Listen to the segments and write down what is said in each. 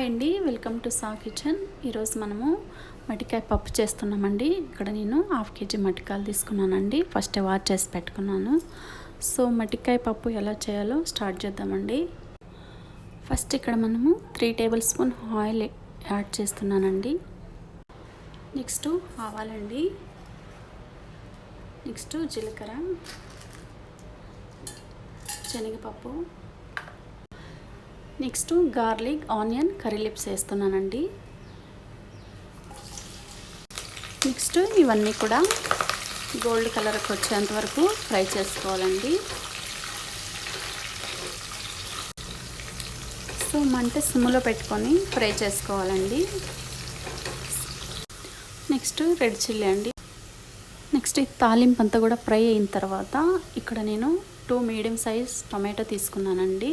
అండి, welcome to saw kitchen. ఈరోజు మనము మటికాయ పప్పు చేస్తున్నామండి. ఇక్కడ నేను 1/2 kg మటికాయలు తీసుకున్నానండి. ఫస్ట్ వాష్ చేసి పెట్టుకున్నాను. సో మటికాయ పప్పు ఎలా చేయాలో స్టార్ట్ చేద్దామండి. ఫస్ట్ ఇక్కడ మనము 3 టేబుల్ స్పూన్ ఆయిల్ యాడ్ చేస్తున్నానండి. నెక్స్ట్ ఆవాలండి, నెక్స్ట్ జీలకర్ర, శనగపప్పు, next garlic, onion, curry leaves వేస్తున్నానండి. నెక్స్ట్ ఇవన్నీ కూడా గోల్డ్ కలర్కి వచ్చేంత వరకు ఫ్రై చేసుకోవాలండి. సో మంట సిమ్లో పెట్టుకొని ఫ్రై చేసుకోవాలండి. నెక్స్ట్ రెడ్ చిల్లీ అండి. నెక్స్ట్ ఈ తాలింపు అంతా కూడా ఫ్రై అయిన తర్వాత ఇక్కడ నేను 2 మీడియం సైజ్ టొమాటో తీసుకున్నానండి.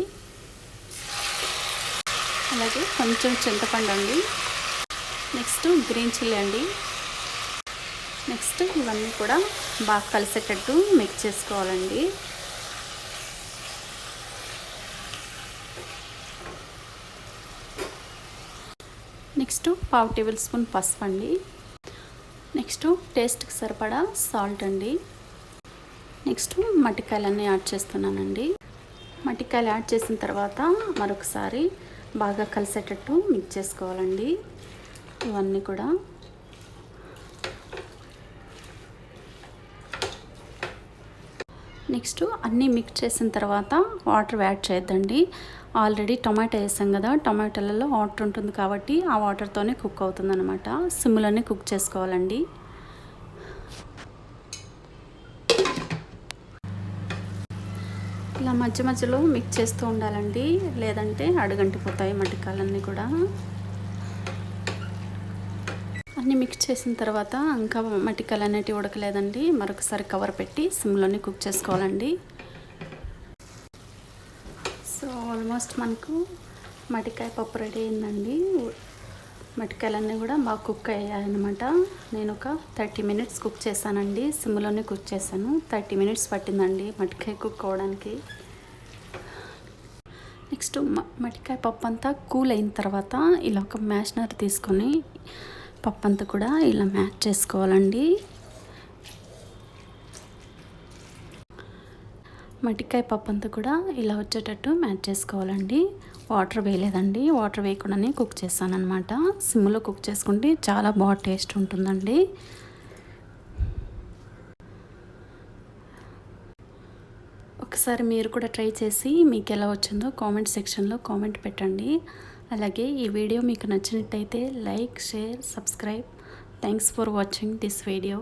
అలాగే కొంచెం చింతపండు అండి, నెక్స్ట్ గ్రీన్ చిల్లీ అండి. నెక్స్ట్ ఇవన్నీ కూడా బాగా కలిసేటట్టు మిక్స్ చేసుకోవాలండి. నెక్స్ట్ 1/2 టేబుల్ స్పూన్ పసుపు అండి. నెక్స్ట్ టేస్ట్కి సరిపడా సాల్ట్ అండి. నెక్స్ట్ మటికాయలన్నీ యాడ్ చేస్తున్నానండి. మటికాయలు యాడ్ చేసిన తర్వాత మరొకసారి బాగా కలిసేటట్టు మిక్స్ చేసుకోవాలండి. ఇవన్నీ కూడా నెక్స్ట్ అన్నీ మిక్స్ చేసిన తర్వాత వాటర్ యాడ్ చేయొద్దండి. ఆల్రెడీ టొమాటో వేసాం కదా, టొమాటోలలో వాటర్ ఉంటుంది కాబట్టి ఆ వాటర్తోనే కుక్ అవుతుంది అనమాట. సిమ్లోనే కుక్ చేసుకోవాలండి. ఇలా మధ్య మధ్యలో మిక్స్ చేస్తూ ఉండాలండి, లేదంటే అడుగంటిపోతాయి మటికాయలన్నీ కూడా. అన్నీ మిక్స్ చేసిన తర్వాత ఇంకా మటికాయలు అనేటివి ఉడకలేదండి. మరొకసారి కవర్ పెట్టి సిమ్లోనే కుక్ చేసుకోవాలండి. సో ఆల్మోస్ట్ మనకు మటికాయ పప్పు రెడీ అయిందండి. మటికాయలన్నీ కూడా బాగా కుక్ అయ్యాయన్నమాట. నేను ఒక 30 మినిట్స్ కుక్ చేశానండి. సిమ్లోనే కుక్ చేశాను. 30 మినిట్స్ పట్టిందండి మటికాయ కుక్ అవ్వడానికి. నెక్స్ట్ మటికాయ పప్పు అంతా కూల్ అయిన తర్వాత ఇలా ఒక మ్యాషనర్ తీసుకొని పప్పు అంతా కూడా ఇలా మ్యాష్ చేసుకోవాలండి. మటికాయ పప్పు అంతా కూడా ఇలా వచ్చేటట్టు మ్యాష్ చేసుకోవాలండి. వాటర్ వేయలేదండి, వాటర్ వేయకుండానే కుక్ చేశాను అనమాట. సిమ్లో కుక్ చేసుకుంటే చాలా బాగా టేస్ట్ ఉంటుందండి. ఒకసారి మీరు కూడా ట్రై చేసి మీకు ఎలా వచ్చిందో కామెంట్ సెక్షన్లో కామెంట్ పెట్టండి. అలాగే ఈ వీడియో మీకు నచ్చినట్టయితే like, share, subscribe. Thanks for watching this video.